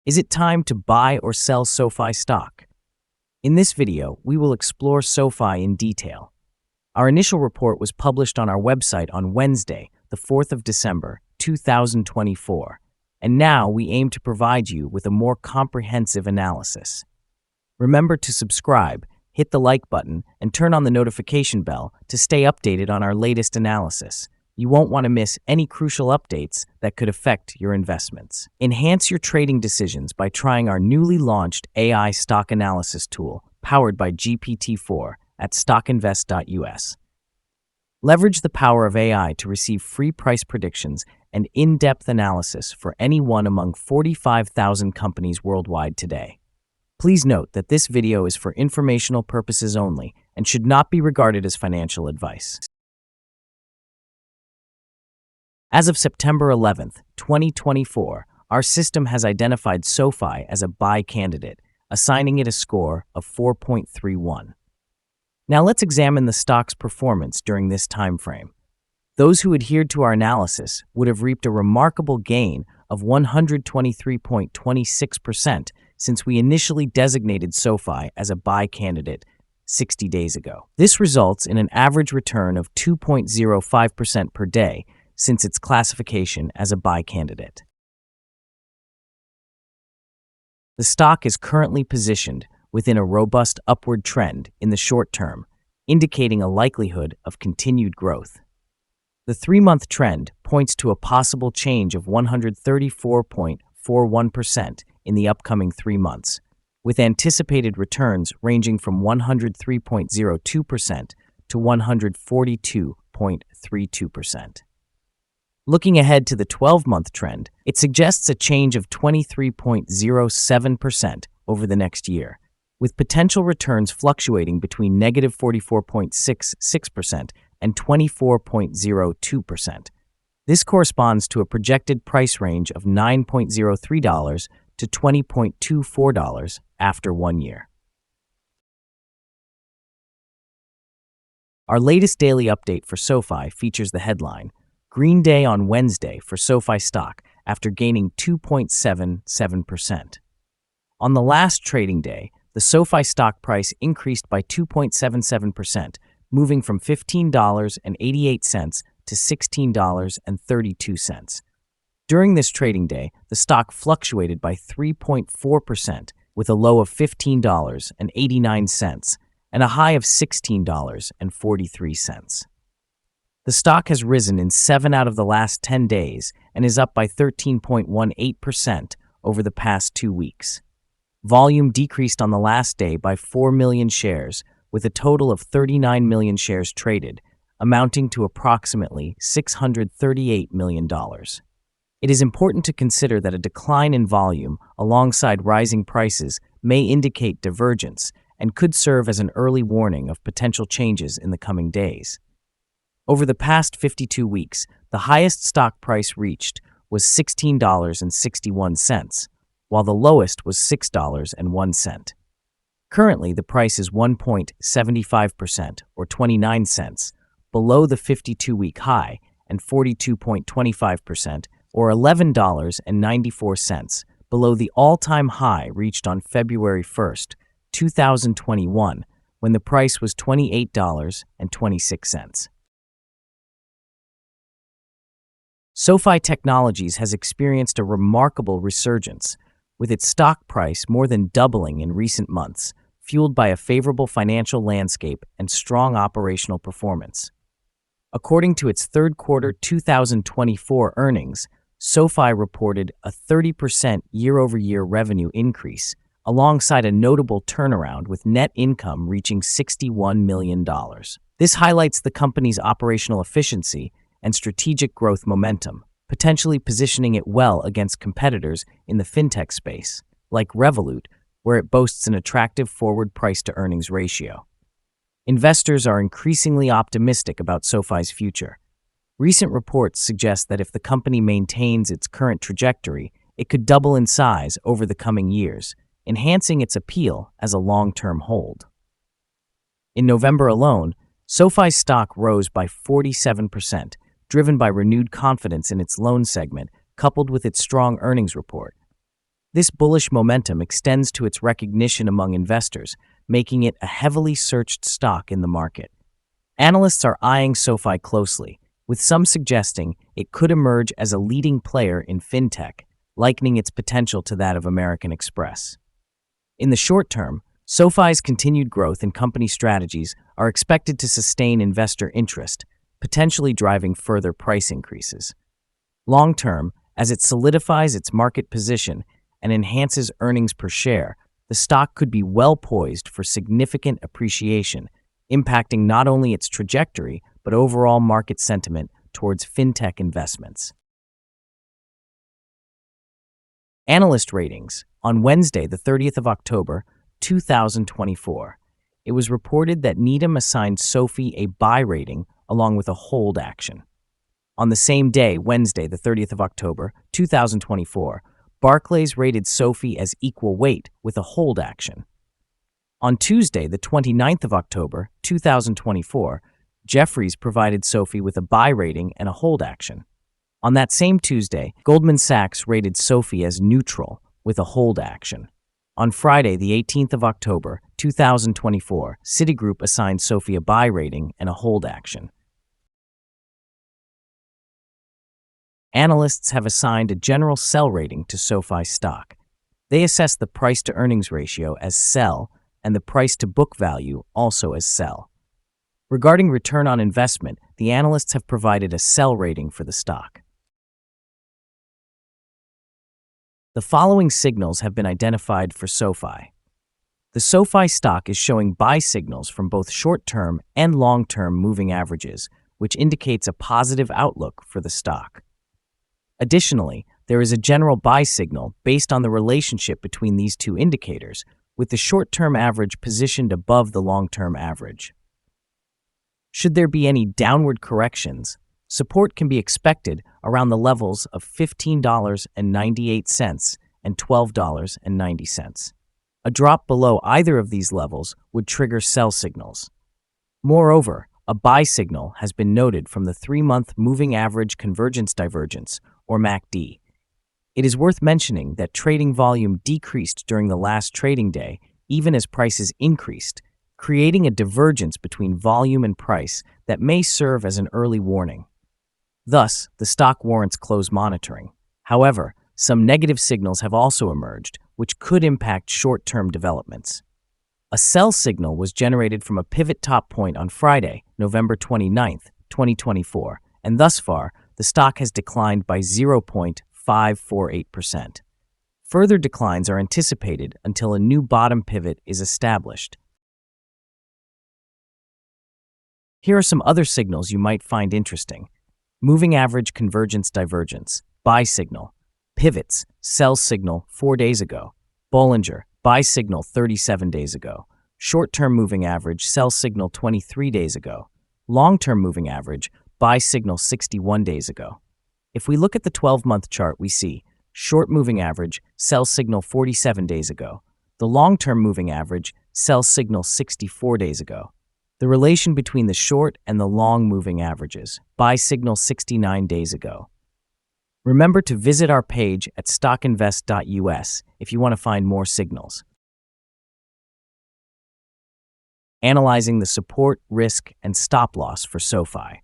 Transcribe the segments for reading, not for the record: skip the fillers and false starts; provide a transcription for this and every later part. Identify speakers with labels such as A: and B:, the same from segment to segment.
A: Is it time to buy or sell SoFi stock? In this video, we will explore SoFi in detail. Our initial report was published on our website on Wednesday, the 4th of December, 2024, and now we aim to provide you with a more comprehensive analysis. Remember to subscribe, hit the like button, and turn on the notification bell to stay updated on our latest analysis. You won't want to miss any crucial updates that could affect your investments. Enhance your trading decisions by trying our newly launched AI stock analysis tool powered by GPT-4 at StockInvest.us. Leverage the power of AI to receive free price predictions and in-depth analysis for any one among 45,000 companies worldwide today. Please note that this video is for informational purposes only and should not be regarded as financial advice. As of September 11th, 2024, our system has identified SoFi as a buy candidate, assigning it a score of 4.31. Now let's examine the stock's performance during this time frame. Those who adhered to our analysis would have reaped a remarkable gain of 123.26% since we initially designated SoFi as a buy candidate 60 days ago. This results in an average return of 2.05% per day since its classification as a buy candidate. The stock is currently positioned within a robust upward trend in the short term, indicating a likelihood of continued growth. The 3-month trend points to a possible change of 134.41% in the upcoming 3 months, with anticipated returns ranging from 103.02% to 142.32%. Looking ahead to the 12-month trend, it suggests a change of 23.07% over the next year, with potential returns fluctuating between negative 44.66% and 24.02%. This corresponds to a projected price range of $9.03 to $20.24 after 1 year. Our latest daily update for SoFi features the headline, Green Day on Wednesday for SoFi stock after gaining 2.77%. On the last trading day, the SoFi stock price increased by 2.77%, moving from $15.88 to $16.32. During this trading day, the stock fluctuated by 3.4%, with a low of $15.89 and a high of $16.43. The stock has risen in 7 out of the last 10 days and is up by 13.18% over the past 2 weeks. Volume decreased on the last day by 4 million shares, with a total of 39 million shares traded, amounting to approximately $638 million. It is important to consider that a decline in volume alongside rising prices may indicate divergence and could serve as an early warning of potential changes in the coming days. Over the past 52 weeks, the highest stock price reached was $16.61, while the lowest was $6.01. Currently, the price is 1.75% or 29 cents below the 52-week high and 42.25% or $11.94 below the all-time high reached on February 1st, 2021, when the price was $28.26. SoFi Technologies has experienced a remarkable resurgence, with its stock price more than doubling in recent months, fueled by a favorable financial landscape and strong operational performance. According to its third quarter 2024 earnings, SoFi reported a 30% year-over-year revenue increase, alongside a notable turnaround with net income reaching $61 million. This highlights the company's operational efficiency and strategic growth momentum, potentially positioning it well against competitors in the fintech space, like Revolut, where it boasts an attractive forward price-to-earnings ratio. Investors are increasingly optimistic about SoFi's future. Recent reports suggest that if the company maintains its current trajectory, it could double in size over the coming years, enhancing its appeal as a long-term hold. In November alone, SoFi's stock rose by 47%, driven by renewed confidence in its loan segment coupled with its strong earnings report. This bullish momentum extends to its recognition among investors, making it a heavily searched stock in the market. Analysts are eyeing SoFi closely, with some suggesting it could emerge as a leading player in fintech, likening its potential to that of American Express. In the short term, SoFi's continued growth and company strategies are expected to sustain investor interest, potentially driving further price increases. Long term, as it solidifies its market position and enhances earnings per share, the stock could be well poised for significant appreciation, impacting not only its trajectory but overall market sentiment towards fintech investments. Analyst ratings. On Wednesday, the 30th of October, 2024, it was reported that Needham assigned SOFI a buy rating along with a hold action. On the same day, Wednesday, the 30th of October, 2024, Barclays rated SOFI as equal weight with a hold action. On Tuesday, the 29th of October, 2024, Jefferies provided SOFI with a buy rating and a hold action. On that same Tuesday, Goldman Sachs rated SOFI as neutral with a hold action. On Friday, the 18th of October, 2024, Citigroup assigned SOFI a buy rating and a hold action. Analysts have assigned a general sell rating to SoFi stock. They assess the price-to-earnings ratio as sell and the price-to-book value also as sell. Regarding return on investment, the analysts have provided a sell rating for the stock. The following signals have been identified for SoFi. The SoFi stock is showing buy signals from both short-term and long-term moving averages, which indicates a positive outlook for the stock. Additionally, there is a general buy signal based on the relationship between these two indicators, with the short-term average positioned above the long-term average. Should there be any downward corrections, support can be expected around the levels of $15.98 and $12.90. A drop below either of these levels would trigger sell signals. Moreover, a buy signal has been noted from the 3-month Moving Average Convergence Divergence, or MACD. It is worth mentioning that trading volume decreased during the last trading day, even as prices increased, creating a divergence between volume and price that may serve as an early warning. Thus, the stock warrants close monitoring. However, some negative signals have also emerged, which could impact short-term developments. A sell signal was generated from a pivot top point on Friday, November 29, 2024, and thus far, the stock has declined by 0.548%. Further declines are anticipated until a new bottom pivot is established. Here are some other signals you might find interesting. Moving Average Convergence Divergence, buy signal. Pivots, sell signal 4 days ago. Bollinger, buy signal 37 days ago. Short-term moving average, sell signal 23 days ago. Long-term moving average, buy signal 61 days ago. If we look at the 12-month chart, we see short moving average, sell signal 47 days ago. The long-term moving average, sell signal 64 days ago. The relation between the short and the long moving averages, buy signal 69 days ago. Remember to visit our page at StockInvest.us if you want to find more signals. Analyzing the support, risk, and stop loss for SoFi.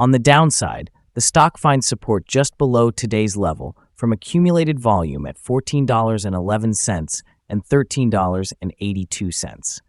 A: On the downside, the stock finds support just below today's level from accumulated volume at $14.11 and $13.82.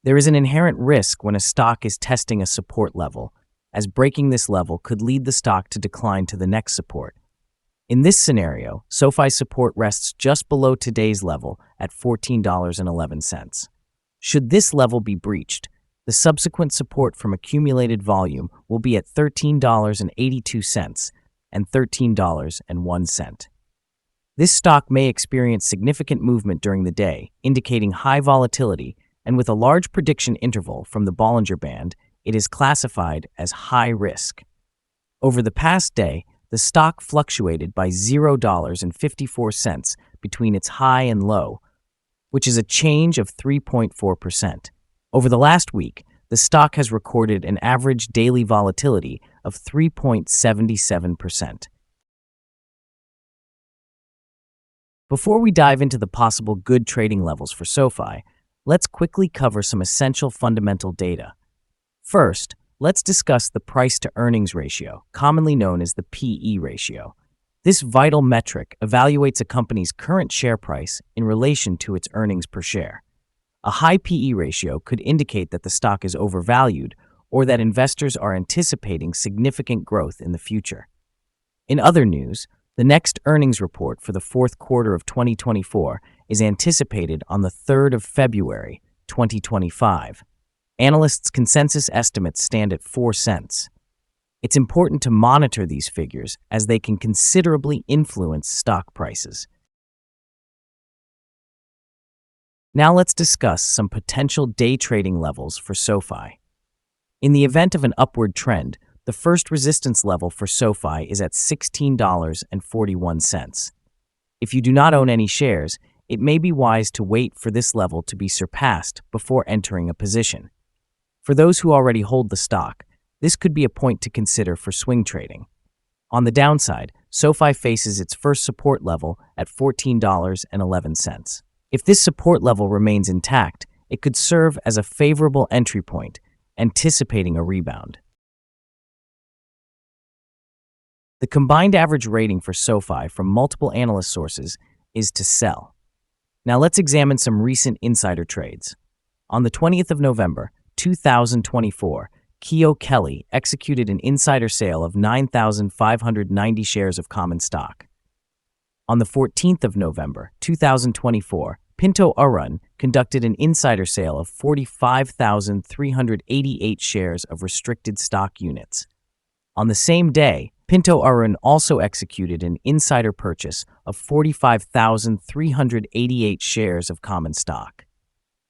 A: There is an inherent risk when a stock is testing a support level, as breaking this level could lead the stock to decline to the next support. In this scenario, SoFi's support rests just below today's level at $14.11. Should this level be breached, the subsequent support from accumulated volume will be at $13.82 and $13.01. This stock may experience significant movement during the day, indicating high volatility, and with a large prediction interval from the Bollinger Band, it is classified as high risk. Over the past day, the stock fluctuated by $0.54 between its high and low, which is a change of 3.4%. Over the last week, the stock has recorded an average daily volatility of 3.77%. Before we dive into the possible good trading levels for SoFi, let's quickly cover some essential fundamental data. First, let's discuss the price-to-earnings ratio, commonly known as the PE ratio. This vital metric evaluates a company's current share price in relation to its earnings per share. A high PE ratio could indicate that the stock is overvalued or that investors are anticipating significant growth in the future. In other news, the next earnings report for the fourth quarter of 2024 is anticipated on the 3rd of February, 2025. Analysts' consensus estimates stand at 4 cents. It's important to monitor these figures as they can considerably influence stock prices. Now let's discuss some potential day trading levels for SoFi. In the event of an upward trend, the first resistance level for SoFi is at $16.41. If you do not own any shares, it may be wise to wait for this level to be surpassed before entering a position. For those who already hold the stock, this could be a point to consider for swing trading. On the downside, SoFi faces its first support level at $14.11. If this support level remains intact, it could serve as a favorable entry point, anticipating a rebound. The combined average rating for SoFi from multiple analyst sources is to sell. Now let's examine some recent insider trades. On the 20th of November, 2024, Keo Kelly executed an insider sale of 9,590 shares of common stock. On the 14th of November, 2024, Pinto Arun conducted an insider sale of 45,388 shares of restricted stock units. On the same day, Pinto Arun also executed an insider purchase of 45,388 shares of common stock.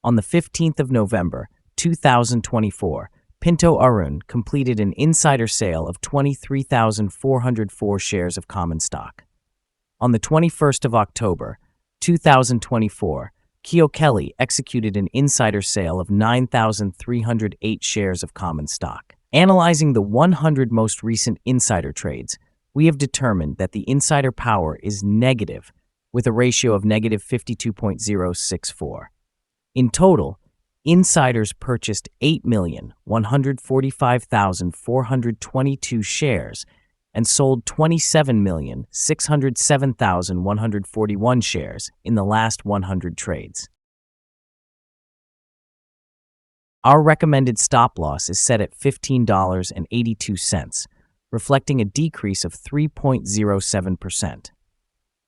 A: On the 15th of November, 2024, Pinto Arun completed an insider sale of 23,404 shares of common stock. On the 21st of October, 2024, Keo Kelly executed an insider sale of 9,308 shares of common stock. Analyzing the 100 most recent insider trades, we have determined that the insider power is negative, with a ratio of negative 52.064. In total, insiders purchased 8,145,422 shares and sold 27,607,141 shares in the last 100 trades. Our recommended stop loss is set at $15.82, reflecting a decrease of 3.07%.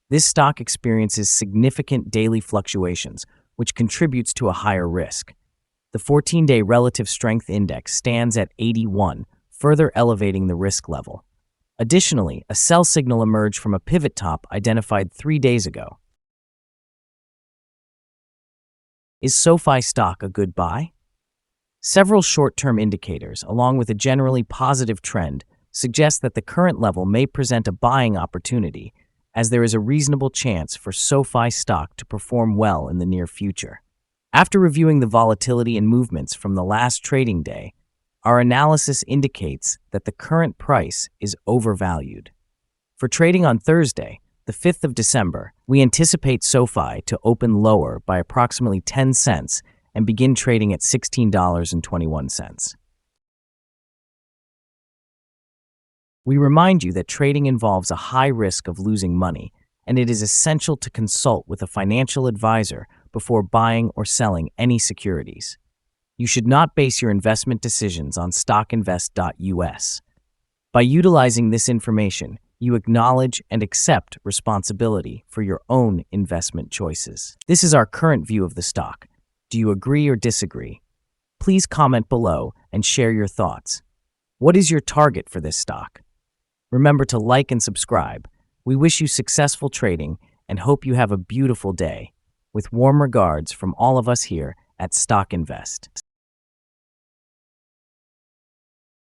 A: This stock experiences significant daily fluctuations, which contributes to a higher risk. The 14-day relative strength index stands at 81, further elevating the risk level. Additionally, a sell signal emerged from a pivot top identified 3 days ago. Is SoFi stock a good buy? Several short-term indicators, along with a generally positive trend, suggest that the current level may present a buying opportunity, as there is a reasonable chance for SoFi stock to perform well in the near future. After reviewing the volatility and movements from the last trading day, our analysis indicates that the current price is overvalued. For trading on Thursday, the 5th of December, we anticipate SoFi to open lower by approximately 10 cents and begin trading at $16.21. We remind you that trading involves a high risk of losing money, and it is essential to consult with a financial advisor before buying or selling any securities. You should not base your investment decisions on StockInvest.us. By utilizing this information, you acknowledge and accept responsibility for your own investment choices. This is our current view of the stock. Do you agree or disagree? Please comment below and share your thoughts. What is your target for this stock? Remember to like and subscribe. We wish you successful trading and hope you have a beautiful day. With warm regards from all of us here at StockInvest.